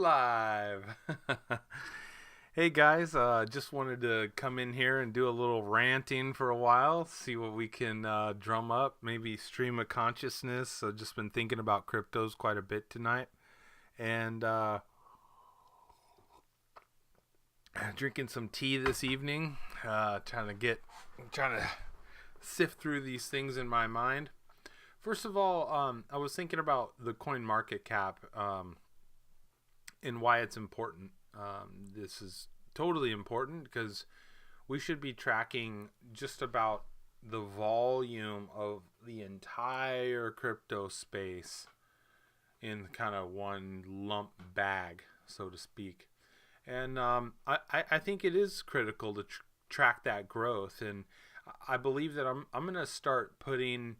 live. Hey guys, just wanted to come in here and do a little ranting for a while, see what we can drum up, maybe stream of consciousness. I've just been thinking about cryptos quite a bit tonight, and drinking some tea this evening, trying to sift through these things in my mind. First of all, I was thinking about the coin market cap and why it's important. This is totally important because we should be tracking just about the volume of the entire crypto space in kind of one lump bag, so to speak. And I think it is critical to track that growth. And I believe that I'm going to start putting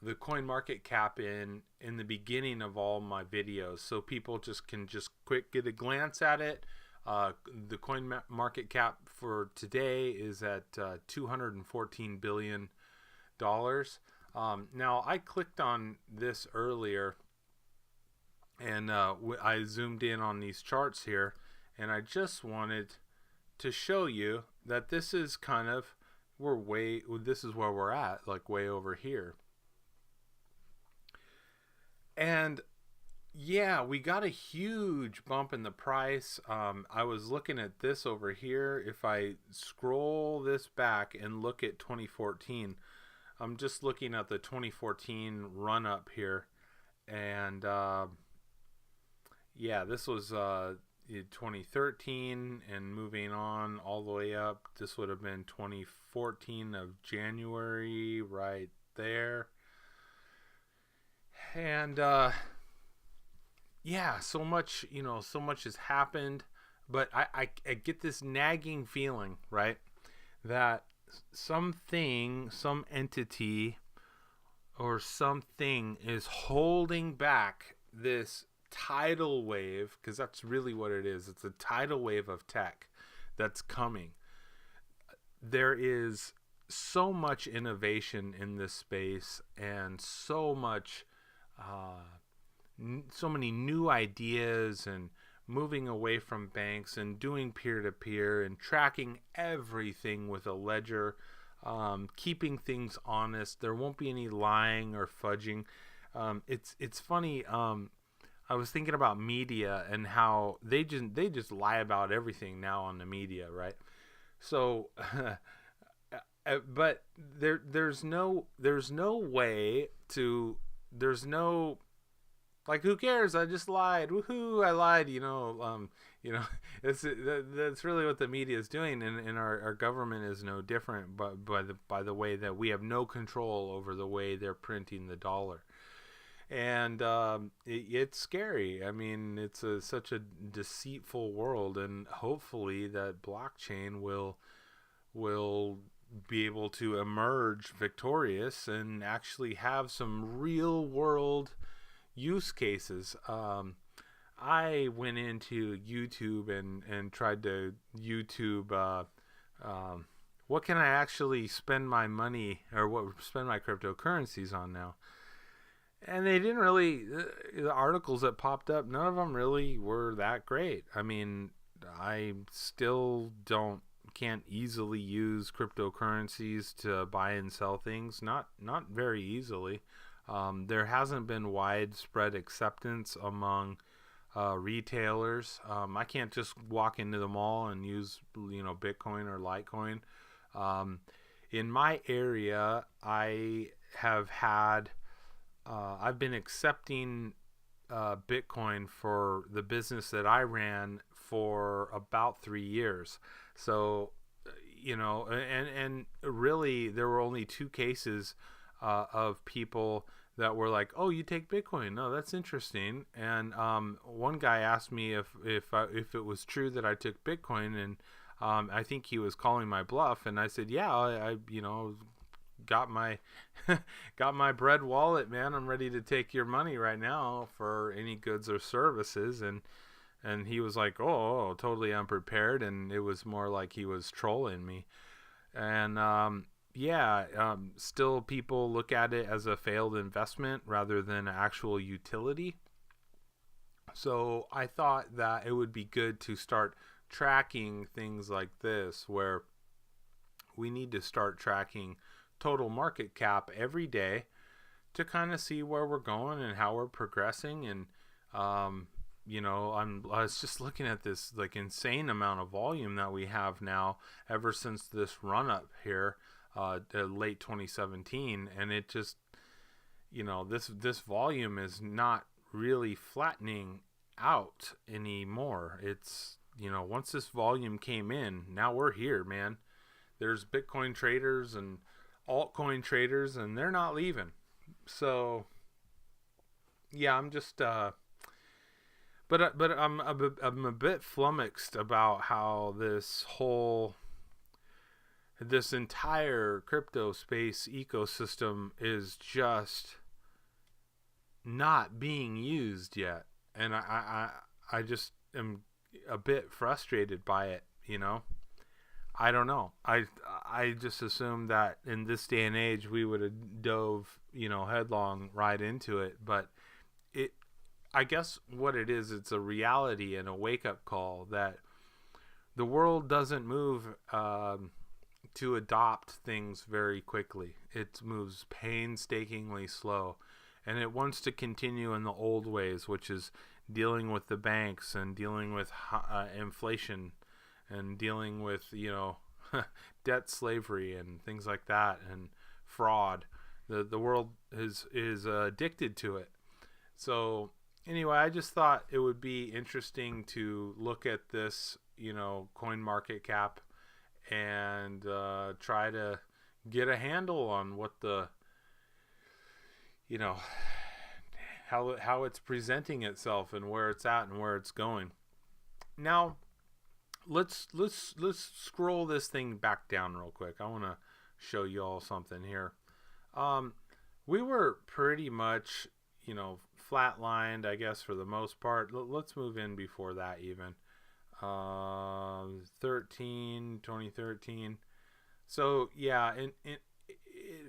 the coin market cap in the beginning of all my videos, so people can quick get a glance at it. The coin market cap for today is at $214 billion. Now I clicked on this earlier, and I zoomed in on these charts here, and I just wanted to show you that this is kind of this is where we're at, like way over here. And yeah, we got a huge bump in the price. I was looking at this over here. If I scroll this back and look at 2014, I'm just looking at the 2014 run up here. And yeah, this was 2013 and moving on all the way up. This would have been 2014 of January right there. And yeah, so much has happened, but I get this nagging feeling, right, that some entity or something is holding back this tidal wave, because that's really what it is. It's a tidal wave of tech that's coming. There is so much innovation in this space, and so many new ideas, and moving away from banks and doing peer-to-peer and tracking everything with a ledger, keeping things honest. There won't be any lying or fudging. It's funny. I was thinking about media and how they just lie about everything now on the media, right? So but there's no way to there's no, like, who cares? I just lied. Woohoo! I lied. That's really what the media is doing, and our government is no different. But by the way that we have no control over the way they're printing the dollar, and it's scary. I mean, it's such a deceitful world, and hopefully that blockchain will be able to emerge victorious and actually have some real world use cases. I went into YouTube and tried to YouTube what can I actually spend my money, or what spend my cryptocurrencies on now. And they didn't really, the articles that popped up, none of them really were that great. I mean, I still can't easily use cryptocurrencies to buy and sell things. Not very easily. There hasn't been widespread acceptance among retailers. I can't just walk into the mall and use Bitcoin or Litecoin. In my area, I've been accepting Bitcoin for the business that I ran for about 3 years. So, and really there were only two cases of people that were like, "Oh, you take Bitcoin? No, that's interesting." And one guy asked me if it was true that I took Bitcoin, and I think he was calling my bluff. And I said, "Yeah, I got my got my bread wallet, man. I'm ready to take your money right now for any goods or services." And he was like, oh, totally unprepared, and it was more like he was trolling me. And still people look at it as a failed investment rather than actual utility. So I thought that it would be good to start tracking things like this, where we need to start tracking total market cap every day to kind of see where we're going and how we're progressing. And I was just looking at this like insane amount of volume that we have now ever since this run up here, late 2017, and it just, this volume is not really flattening out anymore. It's, once this volume came in, now we're here, man. There's Bitcoin traders and altcoin traders, and they're not leaving. So yeah, I'm just but I'm a bit flummoxed about how this entire crypto space ecosystem is just not being used yet, and I just am a bit frustrated by it. I don't know. I just assumed that in this day and age we would have dove, headlong right into it. But I guess what it is, it's a reality and a wake up call that the world doesn't move to adopt things very quickly. It moves painstakingly slow, and it wants to continue in the old ways, which is dealing with the banks and dealing with inflation and dealing with, debt slavery and things like that, and fraud. The world is addicted to it. So anyway, I just thought it would be interesting to look at this, coin market cap, and try to get a handle on what the, how it's presenting itself and where it's at and where it's going. Now, let's scroll this thing back down real quick. I want to show you all something here. We were pretty much, flatlined, I guess, for the most part. Let's move in before that even. 2013. So yeah,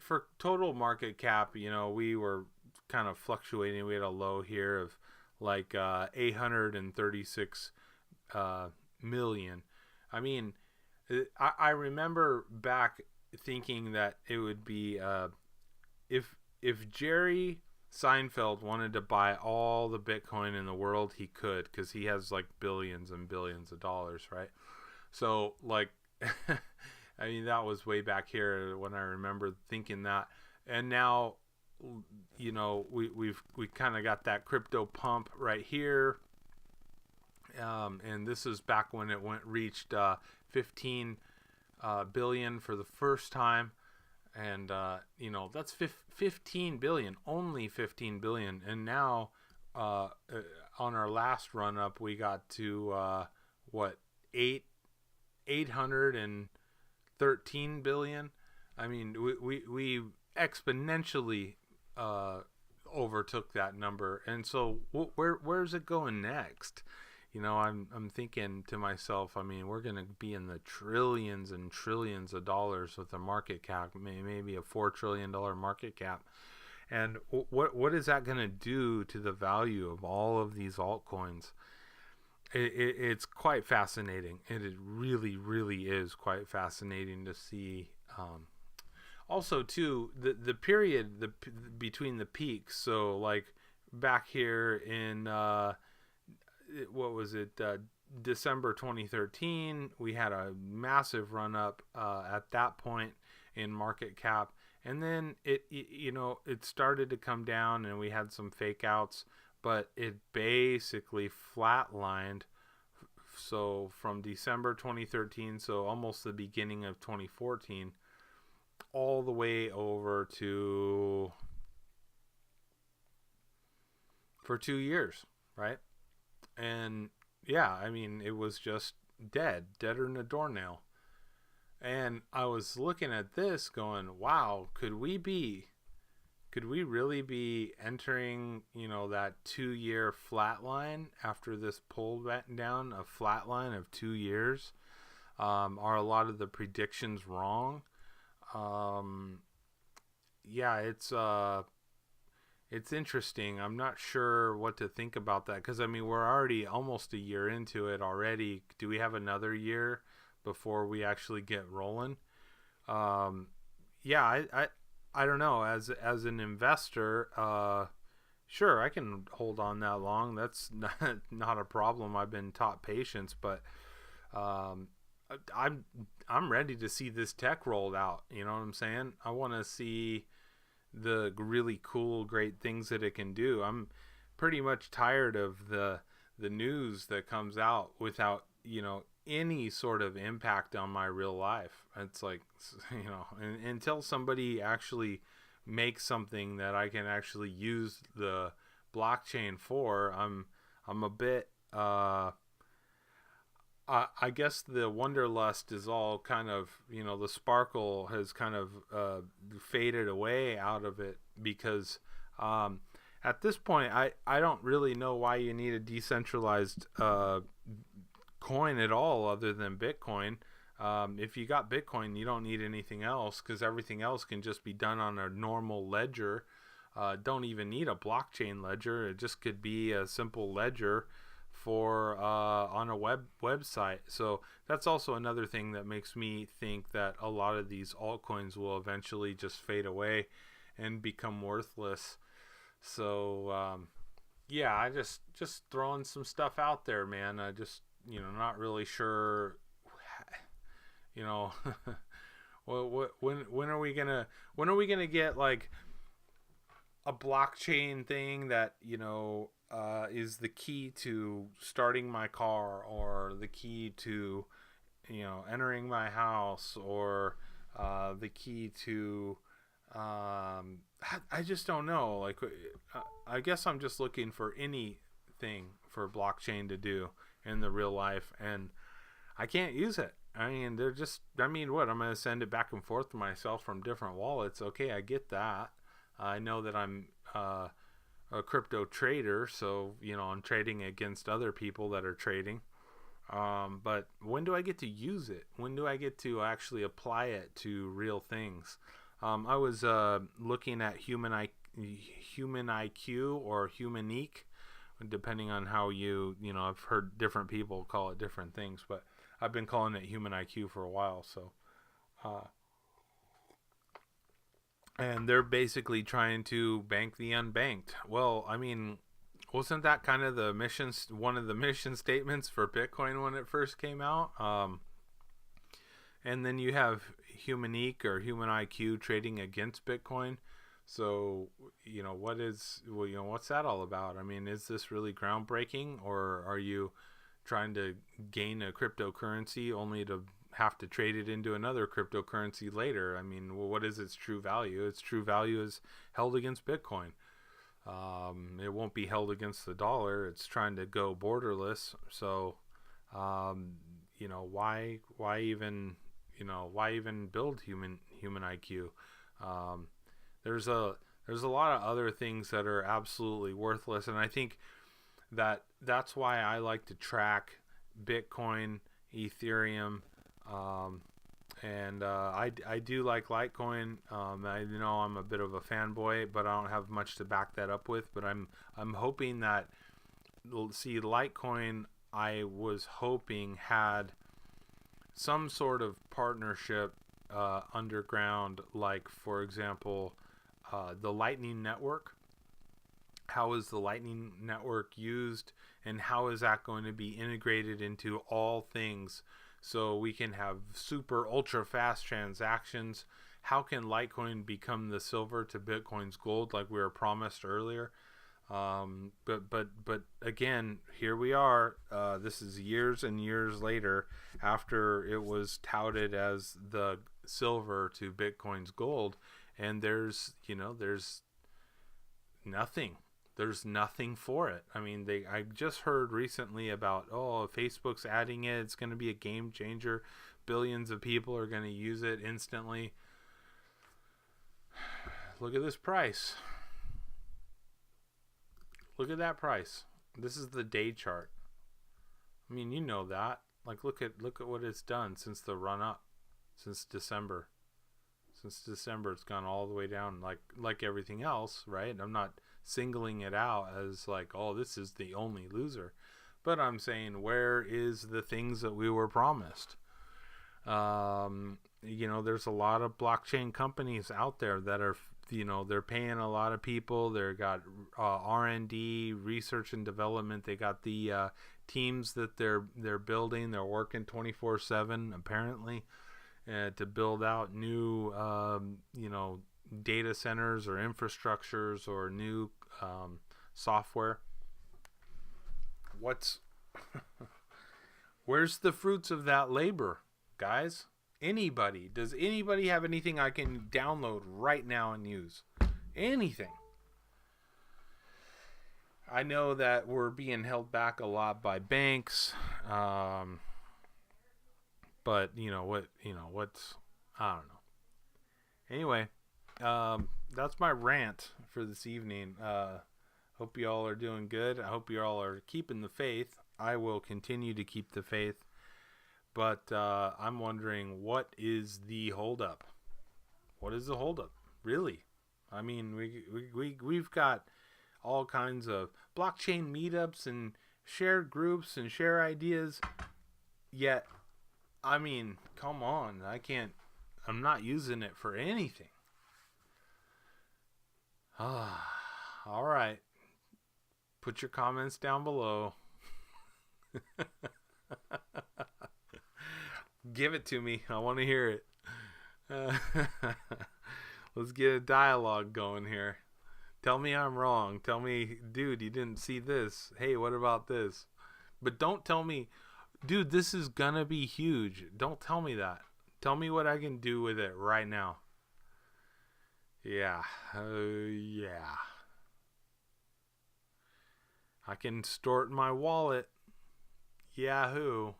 for total market cap, we were kind of fluctuating. We had a low here of like 836 million. I mean, I remember back thinking that it would be if Jerry Seinfeld wanted to buy all the Bitcoin in the world, he could, because he has like billions and billions of dollars, right? So like, I mean, that was way back here when I remember thinking that. And now, we kind of got that crypto pump right here. And this is back when it reached 15 billion for the first time. And that's 15 billion, only 15 billion. And now on our last run up, we got to 813 billion. I mean, we exponentially overtook that number. And so where's it going next? I'm thinking to myself, I mean, we're going to be in the trillions and trillions of dollars with a market cap, maybe a $4 trillion market cap. And what is that going to do to the value of all of these altcoins? It's quite fascinating. It really, really is quite fascinating to see. Also, too, the period between the peaks. So, like, back here in... what was it, December 2013, we had a massive run up at that point in market cap, and then it started to come down, and we had some fake outs, but it basically flatlined. So from December 2013, so almost the beginning of 2014, all the way over to for 2 years, right? And yeah, I mean, it was just deader than a doornail. And I was looking at this going, wow, could we really be entering, that 2-year flat line after this pull back down, a flat line of 2 years? Are a lot of the predictions wrong? Yeah, it's interesting. I'm not sure what to think about that because I mean we're already almost a year into it already. Do we have another year before we actually get rolling? Um, yeah, I don't know. As an investor, sure, I can hold on that long. That's not a problem. I've been taught patience, but um, I'm I'm ready to see this tech rolled out. You know what I'm saying? I want to see the really cool, great things that it can do. I'm pretty much tired of the news that comes out without any sort of impact on my real life. It's like until somebody actually makes something that I can actually use the blockchain for, I'm a bit I guess the wanderlust is all kind of, the sparkle has kind of faded away out of it because at this point, I don't really know why you need a decentralized coin at all other than Bitcoin. If you got Bitcoin, you don't need anything else because everything else can just be done on a normal ledger. Don't even need a blockchain ledger. It just could be a simple ledger for on a website. So that's also another thing that makes me think that a lot of these altcoins will eventually just fade away and become worthless. So yeah, I just throwing some stuff out there, man. I just not really sure. You know, well, when are we gonna get like a blockchain thing that is the key to starting my car or the key to entering my house or the key to I just don't know. Like, I guess I'm just looking for anything for blockchain to do in the real life, and I can't use it. I mean, they're just. I mean, what? I'm gonna send it back and forth to myself from different wallets. Okay, I get that. I know that I'm a crypto trader, so I'm trading against other people that are trading. But when do I get to use it? When do I get to actually apply it to real things? I was looking at human IQ or humanique, depending on how I've heard different people call it different things, but I've been calling it human IQ for a while. So, uh, and they're basically trying to bank the unbanked. Well, I mean, wasn't that kind of one of the mission statements for Bitcoin when it first came out? And then you have Humanique or Human IQ trading against Bitcoin. So, what's that all about? I mean, is this really groundbreaking, or are you trying to gain a cryptocurrency only to have to trade it into another cryptocurrency later? I mean, what is its true value? Its true value is held against Bitcoin. It won't be held against the dollar. It's trying to go borderless. So, why even build human IQ? Um, there's a lot of other things that are absolutely worthless, and I think that's why I like to track Bitcoin, Ethereum, um, and I do like Litecoin. I know I'm a bit of a fanboy, but I don't have much to back that up with. But I'm hoping that Litecoin. I was hoping had some sort of partnership underground, like for example, the Lightning Network. How is the Lightning Network used, and how is that going to be integrated into all things so we can have super ultra fast transactions? How can Litecoin become the silver to Bitcoin's gold like we were promised earlier? But again, here we are. This is years and years later after it was touted as the silver to Bitcoin's gold, and there's nothing. There's nothing for it. I mean, I just heard recently about, Facebook's adding it. It's going to be a game changer. Billions of people are going to use it instantly. Look at this price. Look at that price. This is the day chart. I mean, you know that. Like, look at what it's done since the run up, since December. Since December, it's gone all the way down, like everything else, right? I'm not singling it out as like, oh, this is the only loser. But I'm saying, where is the things that we were promised? There's a lot of blockchain companies out there that are, they're paying a lot of people. They've got R&D, research and development. They got the teams that they're building. They're working 24/7 apparently to build out new, data centers or infrastructures or new software. Where's the fruits of that labor, guys? Does anybody have anything I can download right now and use? Anything? I know that we're being held back a lot by banks, but what's I don't know. Anyway, that's my rant for this evening. Hope you all are doing good. I hope you all are keeping the faith. I will continue to keep the faith. But I'm wondering, what is the holdup? What is the holdup? Really? I mean, we've got all kinds of blockchain meetups and shared groups and share ideas. Yet, I mean, come on. I'm not using it for anything. All right. Put your comments down below. Give it to me. I want to hear it. Let's get a dialogue going here. Tell me I'm wrong. Tell me, dude, you didn't see this. Hey, what about this? But don't tell me, dude, this is gonna be huge. Don't tell me that. Tell me what I can do with it right now. Yeah. Yeah. I can store it in my wallet. Yahoo.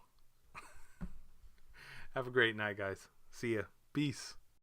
Have a great night, guys. See ya. Peace.